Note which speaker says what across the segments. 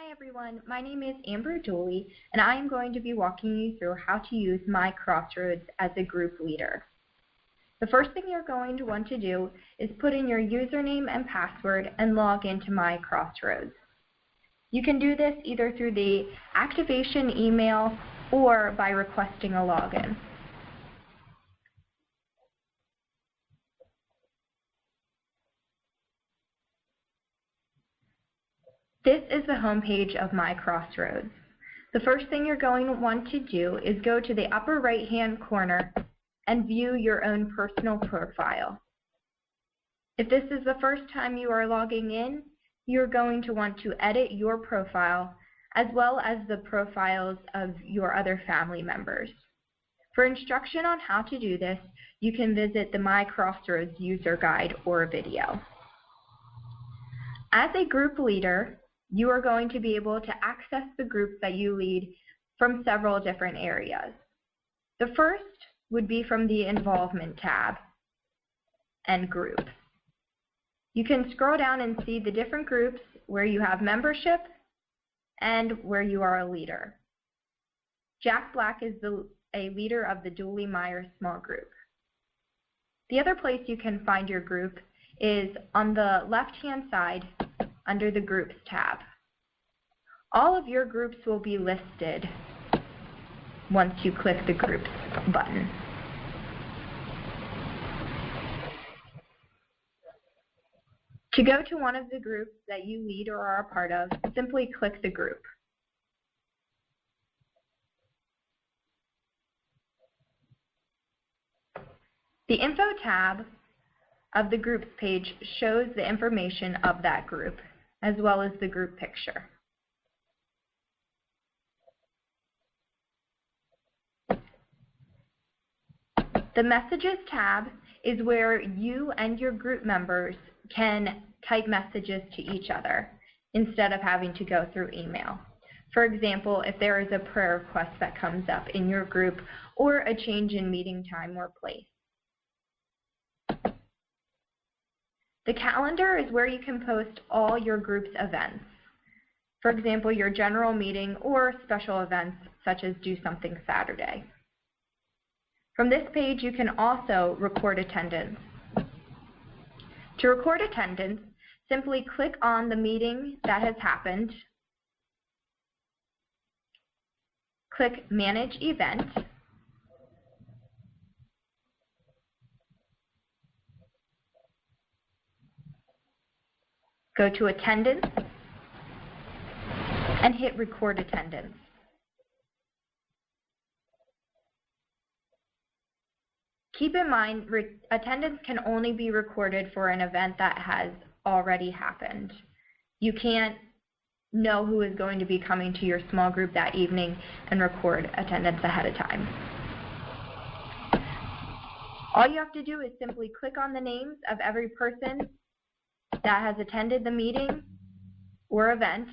Speaker 1: Hi everyone, my name is Amber Dooley, and I am going to be walking you through how to use myCrossroads as a group leader. The first thing you're going to want to do is put in your username and password and log into myCrossroads. You can do this either through the activation email or by requesting a login. This is the home page of myCrossroads. The first thing you're going to want to do is go to the upper right-hand corner and view your own personal profile. If this is the first time you are logging in, you're going to want to edit your profile as well as the profiles of your other family members. For instruction on how to do this, you can visit the myCrossroads user guide or video. As a group leader, you are going to be able to access the groups that you lead from several different areas. The first would be from the Involvement tab and Groups. You can scroll down and see the different groups where you have membership and where you are a leader. Jack Black is a leader of the Dooley Myers small group. The other place you can find your group is on the left-hand side under the Groups tab. All of your groups will be listed once you click the Groups button. To go to one of the groups that you lead or are a part of, simply click the group. The Info tab of the Groups page shows the information of that group, as well as the group picture. The Messages tab is where you and your group members can type messages to each other instead of having to go through email. For example, if there is a prayer request that comes up in your group or a change in meeting time or place. The calendar is where you can post all your group's events. For example, your general meeting or special events such as Do Something Saturday. From this page, you can also record attendance. To record attendance, simply click on the meeting that has happened, click Manage Event, go to Attendance, and hit Record Attendance. Keep in mind, attendance can only be recorded for an event that has already happened. You can't know who is going to be coming to your small group that evening and record attendance ahead of time. All you have to do is simply click on the names of every person that has attended the meeting or event.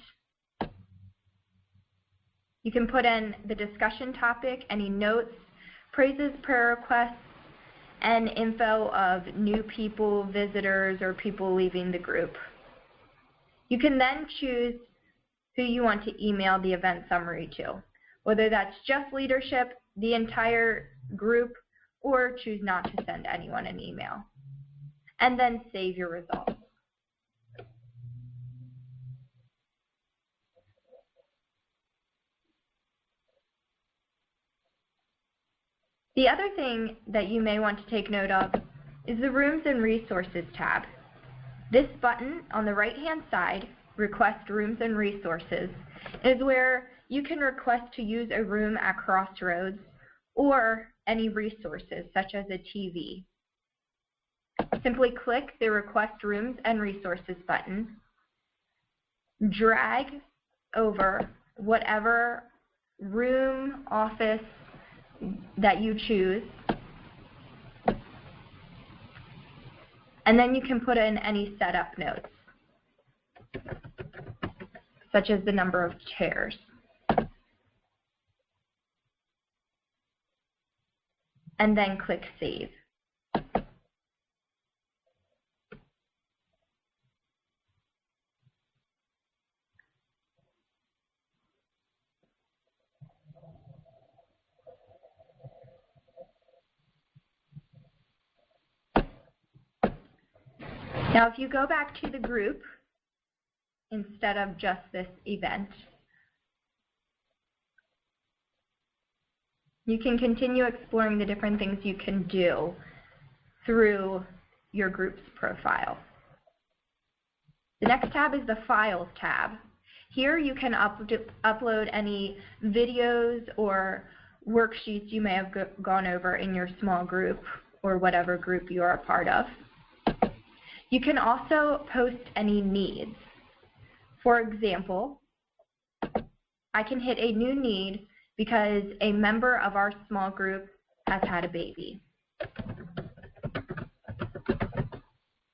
Speaker 1: You can put in the discussion topic, any notes, praises, prayer requests, and info of new people, visitors, or people leaving the group. You can then choose who you want to email the event summary to, whether that's just leadership, the entire group, or choose not to send anyone an email. And then save your results. The other thing that you may want to take note of is the Rooms and Resources tab. This button on the right-hand side, Request Rooms and Resources, is where you can request to use a room at Crossroads or any resources such as a TV. Simply click the Request Rooms and Resources button, drag over whatever room, office, that you choose, and then you can put in any setup notes, such as the number of chairs. And then click Save. Now, if you go back to the group, instead of just this event, you can continue exploring the different things you can do through your group's profile. The next tab is the Files tab. Here you can upload any videos or worksheets you may have gone over in your small group or whatever group you are a part of. You can also post any needs. For example, I can hit a new need because a member of our small group has had a baby.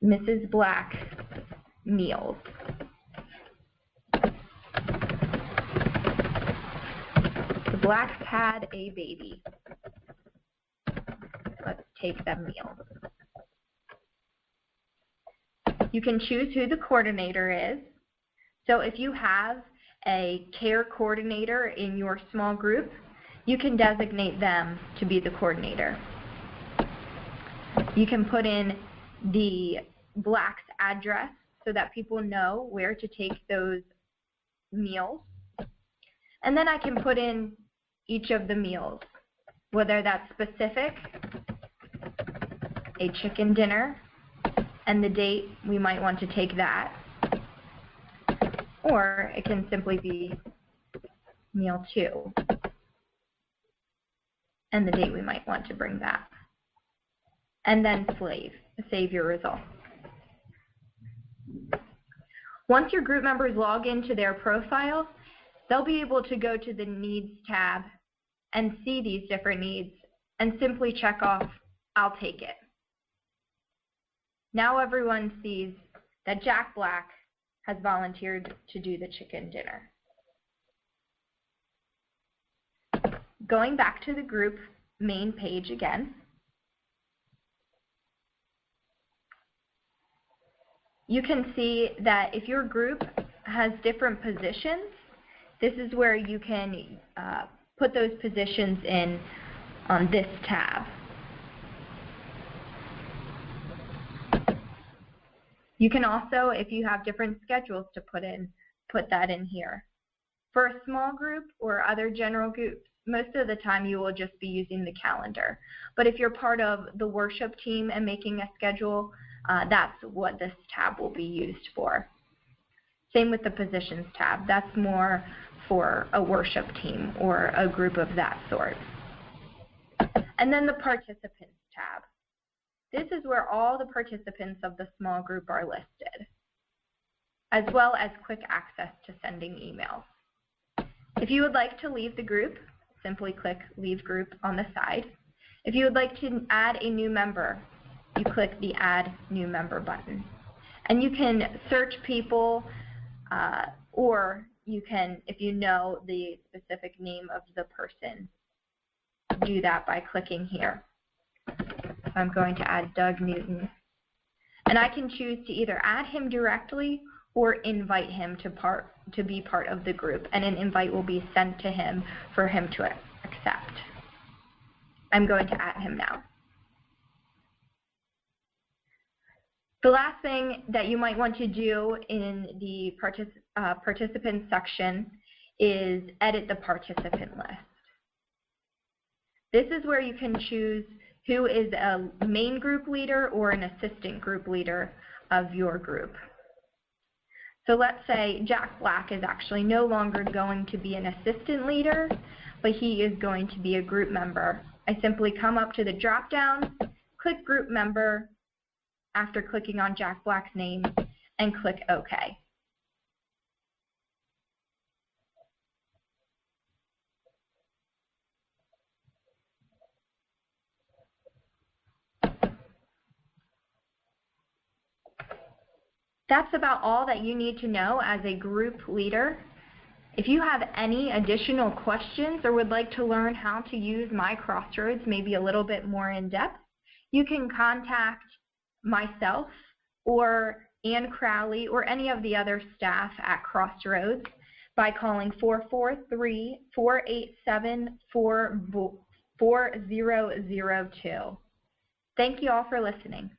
Speaker 1: Mrs. Black meals. The Blacks had a baby. Let's take them meals. You can choose who the coordinator is. So if you have a care coordinator in your small group, you can designate them to be the coordinator. You can put in the Black's address so that people know where to take those meals. And then I can put in each of the meals, whether that's specific, a chicken dinner, and the date we might want to take that. Or it can simply be meal 2 and the date we might want to bring that. And then save your results. Once your group members log into their profile, they'll be able to go to the Needs tab and see these different needs and simply check off, I'll take it. Now everyone sees that Jack Black has volunteered to do the chicken dinner. Going back to the group main page again, you can see that if your group has different positions, this is where you can put those positions in on this tab. You can also, if you have different schedules to put that in here. For a small group or other general groups, most of the time you will just be using the calendar. But if you're part of the worship team and making a schedule, that's what this tab will be used for. Same with the Positions tab. That's more for a worship team or a group of that sort. And then the Participants tab. This is where all the participants of the small group are listed, as well as quick access to sending emails. If you would like to leave the group, simply click Leave Group on the side. If you would like to add a new member, you click the Add New Member button. And you can search people, or you can, if you know the specific name of the person, do that by clicking here. So I'm going to add Doug Newton. And I can choose to either add him directly or invite him to be part of the group. And an invite will be sent to him for him to accept. I'm going to add him now. The last thing that you might want to do in the participants section is edit the participant list. This is where you can choose who is a main group leader or an assistant group leader of your group. So let's say Jack Black is actually no longer going to be an assistant leader, but he is going to be a group member. I simply come up to the drop-down, click Group Member after clicking on Jack Black's name, and click OK. That's about all that you need to know as a group leader. If you have any additional questions or would like to learn how to use myCrossroads maybe a little bit more in depth, you can contact myself or Ann Crowley or any of the other staff at Crossroads by calling 443-487-4002. Thank you all for listening.